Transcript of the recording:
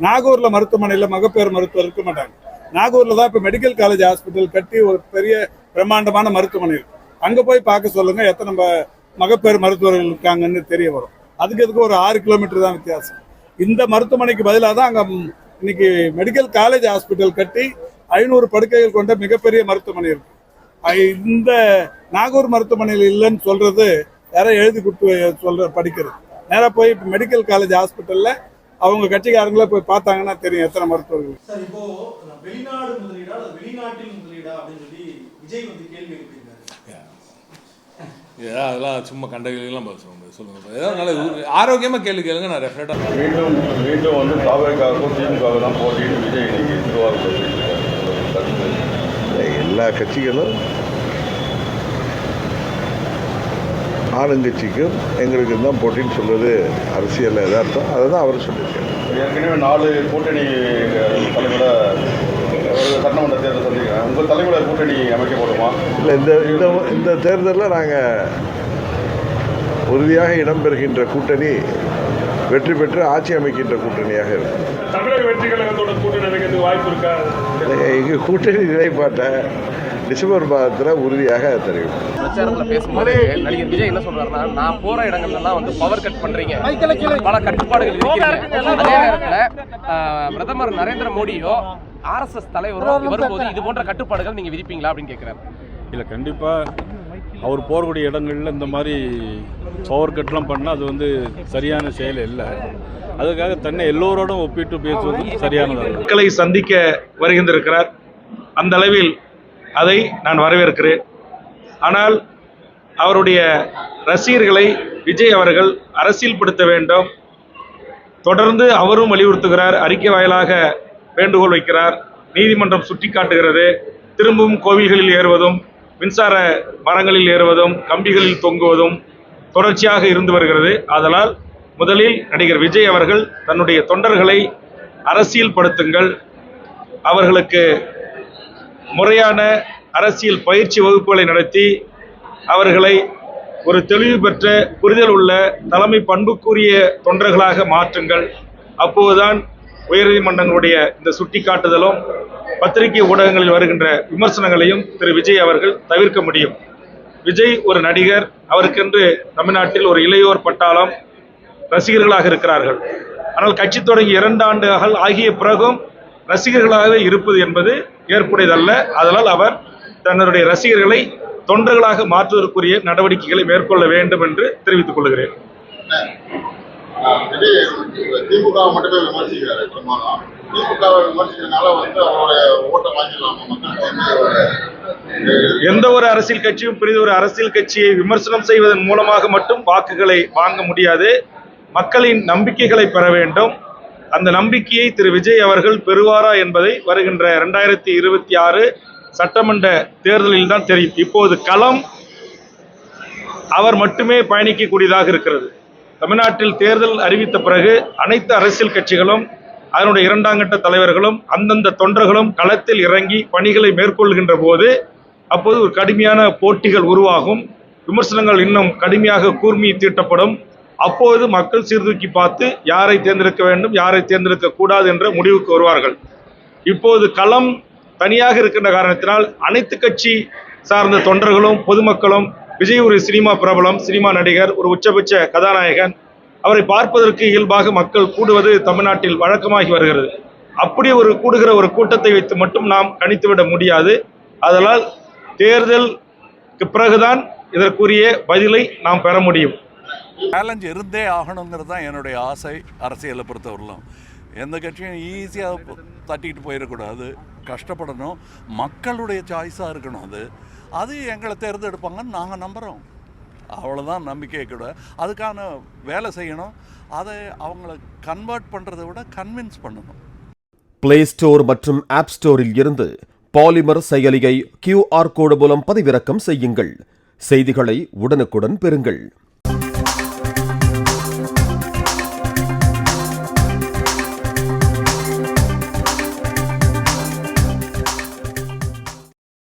நாகூர்ல மருத்துவமனையில் மகப்பேறு மருத்துவர் இருக்க மாட்டாங்க. நாகூர்ல தான் இப்ப மெடிக்கல் காலேஜ் ஹாஸ்பிட்டல் கட்டி ஒரு பெரிய பிரம்மாண்டமான மருத்துவமனை இருக்கு. அங்க போய் பார்க்க சொல்லுங்க, எத்தனை மகப்பேறு மருத்துவர்கள் இருக்காங்கன்னு தெரிய வரும். அதுக்கு ஒரு 6 கிலோமீட்டர் தான் வித்தியாசம். இந்த மருத்துவமனைக்கு பதிலாக தான் அங்க இன்னைக்கு மெடிக்கல் காலேஜ் ஹாஸ்பிட்டல் கட்டி 500 படுக்கைகள் கொண்ட மிகப்பெரிய மருத்துவமனை இருக்கு. இந்த நாகூர் மருத்துவமனையில் இல்லைன்னு சொல்றது யாரோ எழுதி கொடுத்து படிக்கிறது. நேராக போய் மெடிக்கல் காலேஜ் ஹாஸ்பிட்டல்ல அவங்க கட்சிக்காரங்கள போய் பார்த்தாங்கன்னா தெரியும் எத்தனை மருத்துவர்கள். சார், இப்போ வெளிநாடு முதலீடா வெளிநாட்டில் முதலீடா அப்படின்னு சொல்லி விஜய் கேள்வி எழுப்பியிருக்காரு. அதெல்லாம் சும்மா கண்டகெல்லாம் சொல்லுங்க. ஏதாவது நல்ல ஆரோக்கியமா கேள்வி கேளுங்க. நான் ரெஃபரேட்டா மீண்டும் தாவேக்காகவும் திமுக தான் போட்டின்னு விஜய் இன்னைக்கு திருவாரூர் எல்லா கட்சிகளும் ஆளுங்கட்சிக்கும் எங்களுக்கு தான் போட்டின்னு சொல்வது அரசியல் எதார்த்தம். அதை தான் அவர் சொல்லியிருக்காரு. ஏற்கனவே 4 கூட்டணி தலைமையில சட்டமன்ற தேர்தல் சந்திக்கிறேன். உங்கள் தலைமையில் கூட்டணி அமைக்கப்படுமா? இல்லை, இந்த தேர்தலில் நாங்கள் உறுதியாக இடம்பெறுகின்ற கூட்டணி வெற்றி பெற்று ஆட்சி அமைக்கின்ற கூட்டணியாக இருக்கும். தமிழக வெற்றி கழகத்தோட கூட்டணி அமைக்கிறதுக்கு வாய்ப்பு இருக்கா? எங்கள் கூட்டணி நிலைப்பாட்டை டிசம்பர் மாதத்தில் உறுதியாக தெரிவிக்கும். பிரச்சாரத்தில் பேசும்போது நடிகர் விஜய் என்ன சொல்றாருன்னா, நான் போற இடங்கள்லாம் பவர் கட் பண்றீங்க, பல கட்டுப்பாடுகள் இருக்கிறீங்க. அதே நேரத்தில் பிரதமர் நரேந்திர மோடியோ RSS தலைவரும் வரும்போது இது போன்ற கட்டுப்பாடுகள் நீங்க விதிப்பீங்களா அப்படின்னு கேட்கிறாரு. இல்லை, கண்டிப்பாக அவர் போகக்கூடிய இடங்களில் இந்த மாதிரி பவர் கட்லாம் பண்ணால் அது சரியான செயல் இல்லை. அதுக்காக தன்னை எல்லோரோடும் ஒப்பிட்டு பேசுவது சரியானது. மக்களை சந்திக்க வருகின்றிருக்கிறார். அந்த அளவில் அதை நான் வரவேற்கிறேன். ஆனால் அவருடைய ரசிகர்களை விஜய் அவர்கள் அரசியல்படுத்த வேண்டும். தொடர்ந்து அவரும் வலியுறுத்துகிறார், அறிக்கை வாயிலாக வேண்டுகோள் வைக்கிறார். நீதிமன்றம் சுட்டிக்காட்டுகிறது. திரும்பவும் கோவில்களில் ஏறுவதும், மின்சார மரங்களில் ஏறுவதும், கம்பிகளில் தொங்குவதும் தொடர்ச்சியாக இருந்து வருகிறது. அதனால் முதலில் நடிகர் விஜய் அவர்கள் தன்னுடைய தொண்டர்களை அரசியல் படுத்துங்கள், அவர்களுக்கு முறையான அரசியல் பயிற்சி வகுப்புகளை நடத்தி அவர்களை ஒரு தெளிவு பெற்ற புரிதல் உள்ள தலைமை பண்புக்குரிய தொண்டர்களாக மாற்றுங்கள். அப்போதுதான் உயர்நீதிமன்றங்களுடைய இந்த சுட்டிக்காட்டுதலும் பத்திரிகை ஊடகங்களில் வருகின்ற விமர்சனங்களையும் திரு விஜய் அவர்கள் தவிர்க்க முடியும். விஜய் ஒரு நடிகர், அவருக்கென்று தமிழ்நாட்டில் ஒரு இளையோர் பட்டாளம் ரசிகர்களாக இருக்கிறார்கள். ஆனால் கட்சி தொடங்கி 2 ஆண்டுகள் ஆகிய பிறகும் ரசிகர்களாகவே இருப்பது என்பது ஏற்புடையதல்ல. அதனால் அவர் தன்னுடைய ரசிகர்களை தொண்டர்களாக மாற்றுவதற்குரிய நடவடிக்கைகளை மேற்கொள்ள வேண்டும் என்று தெரிவித்துக் கொள்கிறேன். திமுக மட்டுமே விமர்சிக்கிறார். திமுகவை விமர்சிக்கிறதுனால அவருடைய ஓட்டை வாங்கிடலாமா? எந்த ஒரு அரசியல் கட்சியும் பெரிய ஒரு அரசியல் கட்சியை விமர்சனம் செய்வதன் மூலமாக மட்டும் வாக்குகளை வாங்க முடியாது. மக்களின் நம்பிக்கைகளை பெற வேண்டும். அந்த நம்பிக்கையை திரு விஜய் அவர்கள் பெறுவாரா என்பதை வருகின்ற 2026 சட்டமன்ற தேர்தலில் தான் தெரியும். இப்போது களம் அவர் மட்டுமே பயணிக்கக்கூடியதாக இருக்கிறது. தமிழ்நாட்டில் தேர்தல் அறிவித்த பிறகு அனைத்து அரசியல் கட்சிகளும் அதனுடைய 2ஆம் கட்ட தலைவர்களும் அந்தந்த தொண்டர்களும் களத்தில் இறங்கி பணிகளை மேற்கொள்கின்ற போது அப்போது ஒரு கடுமையான போட்டிகள் உருவாகும். விமர்சனங்கள் இன்னும் கடுமையாக கூர்மி தீட்டப்படும். அப்போது மக்கள் சீர்தூக்கி பார்த்து யாரை தேர்ந்தெடுக்க வேண்டும், யாரை தேர்ந்தெடுக்க கூடாது என்ற முடிவுக்கு வருவார்கள். இப்போது களம் தனியாக இருக்கின்ற காரணத்தினால் அனைத்து கட்சி சார்ந்த தொண்டர்களும் பொதுமக்களும் விஜய் ஒரு சினிமா பிரபலம், சினிமா நடிகர், ஒரு உச்சபட்ச கதாநாயகன், அவரை பார்ப்பதற்கு இயல்பாக மக்கள் கூடுவது தமிழ்நாட்டில் வழக்கமாகி வருகிறது. அப்படி ஒரு கூடுகிற ஒரு கூட்டத்தை வைத்து மட்டும் நாம் கணித்துவிட முடியாது. அதனால் தேர்தலுக்கு பிறகுதான் இதற்குரிய பதிலை நாம் பெற முடியும். சேலஞ்ச் இருந்தே ஆகணுங்கிறது தான் என்னுடைய ஆசை. அரசியலை பொறுத்தவரையிலும் எந்த கட்சியும் ஈஸியாக தட்டிக்கிட்டு போயிடக்கூடாது, கஷ்டப்படணும், மக்களுடைய சாய்ஸாக இருக்கணும். அது எங்களை தேர்ந்தெடுப்பாங்கன்னு நாங்கள் நம்புகிறோம். அவ்வளோதான் நம்பிக்கையை கூட. அதுக்கான வேலை செய்யணும். அதை அவங்கள கன்வெர்ட் பண்ணுறதை விட கன்வின்ஸ் பண்ணணும். பிளே ஸ்டோர் மற்றும் ஆப் ஸ்டோரில் இருந்து பாலிமர் செயலியை QR கோடு மூலம் பதிவிறக்கம் செய்யுங்கள். செய்திகளை உடனுக்குடன் பெறுங்கள்.